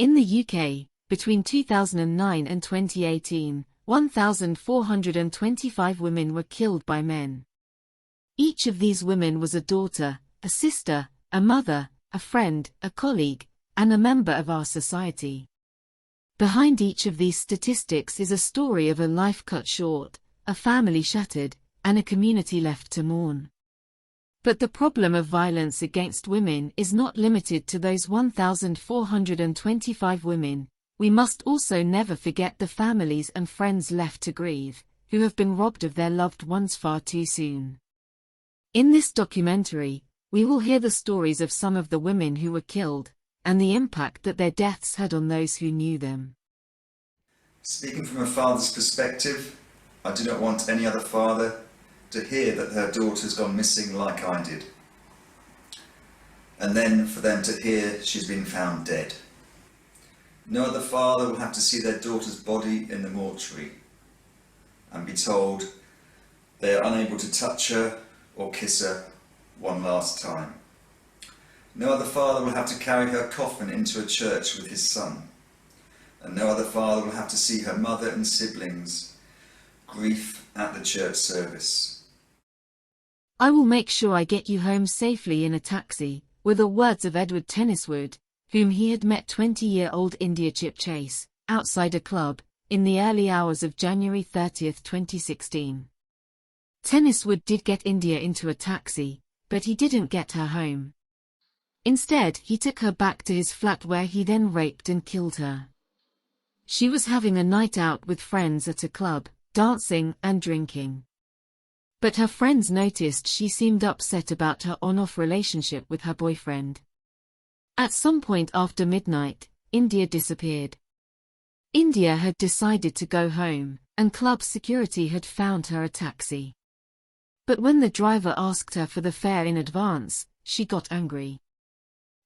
In the UK, between 2009 and 2018, 1,425 women were killed by men. Each of these women was a daughter, a sister, a mother, a friend, a colleague, and a member of our society. Behind each of these statistics is a story of a life cut short, a family shattered, and a community left to mourn. But the problem of violence against women is not limited to those 1,425 women. We must also never forget the families and friends left to grieve, who have been robbed of their loved ones far too soon. In this documentary, we will hear the stories of some of the women who were killed, and the impact that their deaths had on those who knew them. Speaking from a father's perspective, I do not want any other father to hear that their daughter's gone missing like I did, and then for them to hear she's been found dead. No other father will have to see their daughter's body in the mortuary and be told they are unable to touch her or kiss her one last time. No other father will have to carry her coffin into a church with his son, and no other father will have to see her mother and siblings grief at the church service. I will make sure I get you home safely in a taxi, were the words of Edward Tenniswood, whom he had met 20-year-old India Chip Chase, outside a club, in the early hours of January 30, 2016. Tenniswood did get India into a taxi, but he didn't get her home. Instead, he took her back to his flat where he then raped and killed her. She was having a night out with friends at a club, dancing and drinking. But her friends noticed she seemed upset about her on-off relationship with her boyfriend. At some point after midnight, India disappeared. India had decided to go home, and club security had found her a taxi. But when the driver asked her for the fare in advance, she got angry.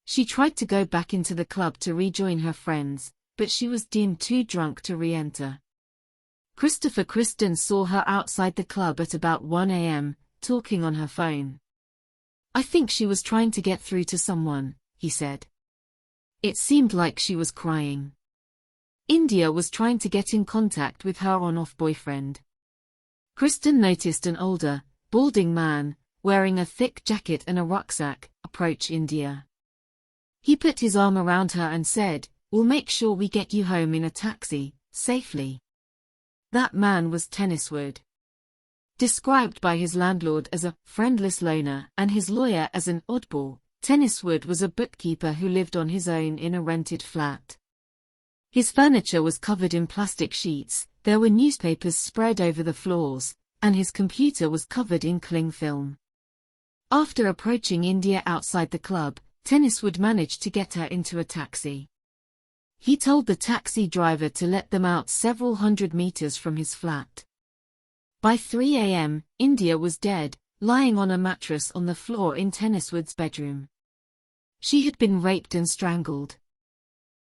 She tried to go back into the club to rejoin her friends, but she was deemed too drunk to re-enter. Christopher Christen saw her outside the club at about 1 a.m., talking on her phone. "I think she was trying to get through to someone," he said. It seemed like she was crying. India was trying to get in contact with her on-off boyfriend. Christen noticed an older, balding man, wearing a thick jacket and a rucksack, approach India. He put his arm around her and said, "We'll make sure we get you home in a taxi, safely." That man was Tenniswood. Described by his landlord as a friendless loner and his lawyer as an oddball, Tenniswood was a bookkeeper who lived on his own in a rented flat. His furniture was covered in plastic sheets, there were newspapers spread over the floors, and his computer was covered in cling film. After approaching India outside the club, Tenniswood managed to get her into a taxi. He told the taxi driver to let them out several hundred meters from his flat. By 3 a.m., India was dead, lying on a mattress on the floor in Tenniswood's bedroom. She had been raped and strangled.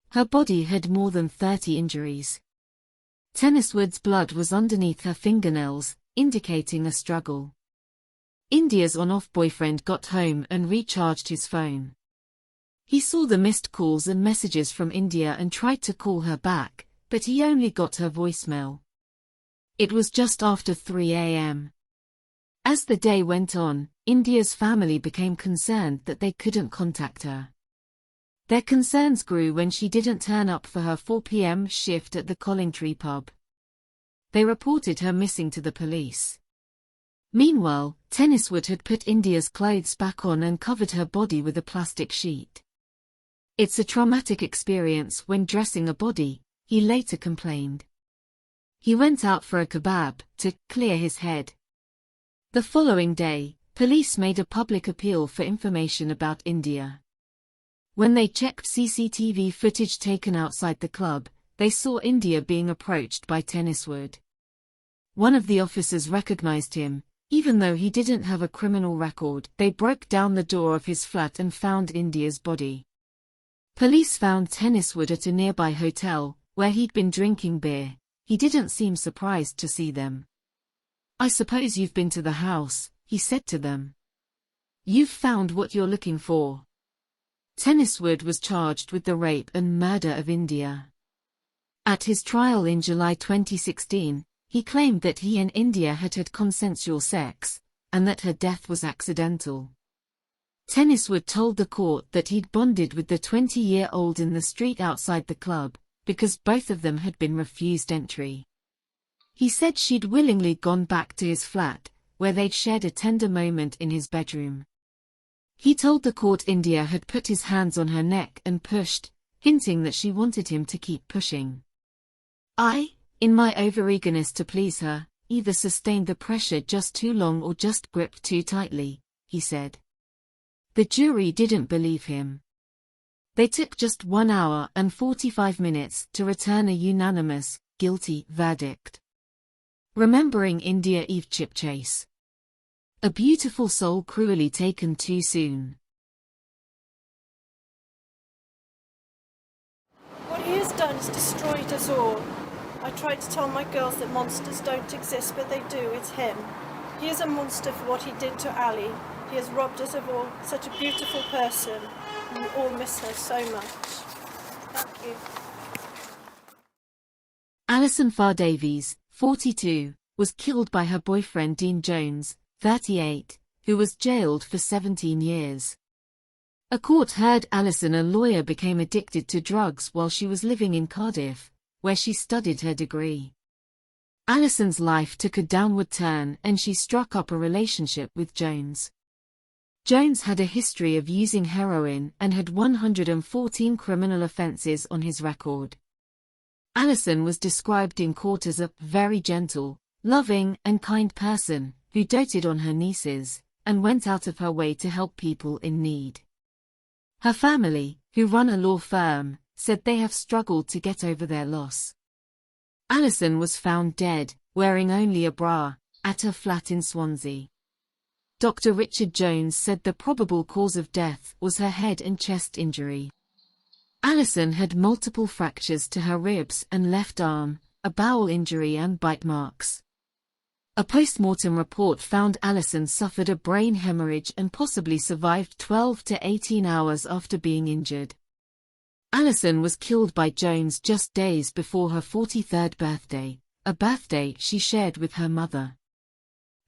Her body had more than 30 injuries. Tenniswood's blood was underneath her fingernails, indicating a struggle. India's on-off boyfriend got home and recharged his phone. He saw the missed calls and messages from India and tried to call her back, but he only got her voicemail. It was just after 3 a.m. As the day went on, India's family became concerned that they couldn't contact her. Their concerns grew when she didn't turn up for her 4 p.m. shift at the Collingtree pub. They reported her missing to the police. Meanwhile, Tenniswood had put India's clothes back on and covered her body with a plastic sheet. "It's a traumatic experience when dressing a body," he later complained. He went out for a kebab to clear his head. The following day, police made a public appeal for information about India. When they checked CCTV footage taken outside the club, they saw India being approached by Tenniswood. One of the officers recognized him. Even though he didn't have a criminal record, they broke down the door of his flat and found India's body. Police found Tenniswood at a nearby hotel, where he'd been drinking beer. He didn't seem surprised to see them. "I suppose you've been to the house," he said to them. "You've found what you're looking for." Tenniswood was charged with the rape and murder of India. At his trial in July 2016, he claimed that he and India had had consensual sex, and that her death was accidental. Tenniswood told the court that he'd bonded with the 20-year-old in the street outside the club, because both of them had been refused entry. He said she'd willingly gone back to his flat, where they'd shared a tender moment in his bedroom. He told the court India had put his hands on her neck and pushed, hinting that she wanted him to keep pushing. I, in my overeagerness to please her, either sustained the pressure just too long or just gripped too tightly, he said. The jury didn't believe him. They took just 1 hour and 45 minutes to return a unanimous, guilty verdict. Remembering India Eve Chip Chase. A beautiful soul cruelly taken too soon. What he has done is destroyed us all. I tried to tell my girls that monsters don't exist, but they do. It's him. He is a monster for what he did to Ali. He has robbed us of all such a beautiful person, and we all miss her so much. Thank you. Alison Farr Davies, 42, was killed by her boyfriend Dean Jones, 38, who was jailed for 17 years. A court heard Alison, a lawyer, became addicted to drugs while she was living in Cardiff, where she studied her degree. Alison's life took a downward turn and she struck up a relationship with Jones. Jones had a history of using heroin and had 114 criminal offenses on his record. Alison was described in court as a very gentle, loving and kind person, who doted on her nieces, and went out of her way to help people in need. Her family, who run a law firm, said they have struggled to get over their loss. Alison was found dead, wearing only a bra, at her flat in Swansea. Dr. Richard Jones said the probable cause of death was her head and chest injury. Alison had multiple fractures to her ribs and left arm, a bowel injury and bite marks. A post-mortem report found Alison suffered a brain hemorrhage and possibly survived 12 to 18 hours after being injured. Alison was killed by Jones just days before her 43rd birthday, a birthday she shared with her mother.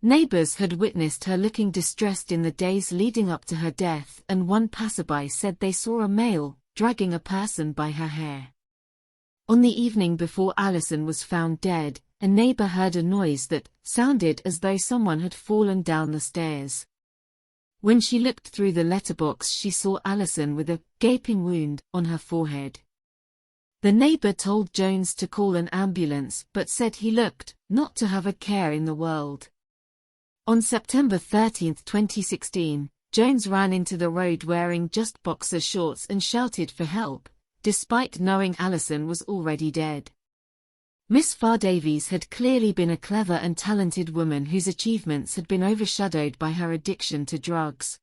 Neighbors had witnessed her looking distressed in the days leading up to her death, and one passerby said they saw a male dragging a person by her hair. On the evening before Alison was found dead, a neighbor heard a noise that sounded as though someone had fallen down the stairs. When she looked through the letterbox, she saw Alison with a gaping wound on her forehead. The neighbor told Jones to call an ambulance but said he looked not to have a care in the world. On September 13, 2016, Jones ran into the road wearing just boxer shorts and shouted for help, despite knowing Alison was already dead. Miss Farr Davies had clearly been a clever and talented woman whose achievements had been overshadowed by her addiction to drugs.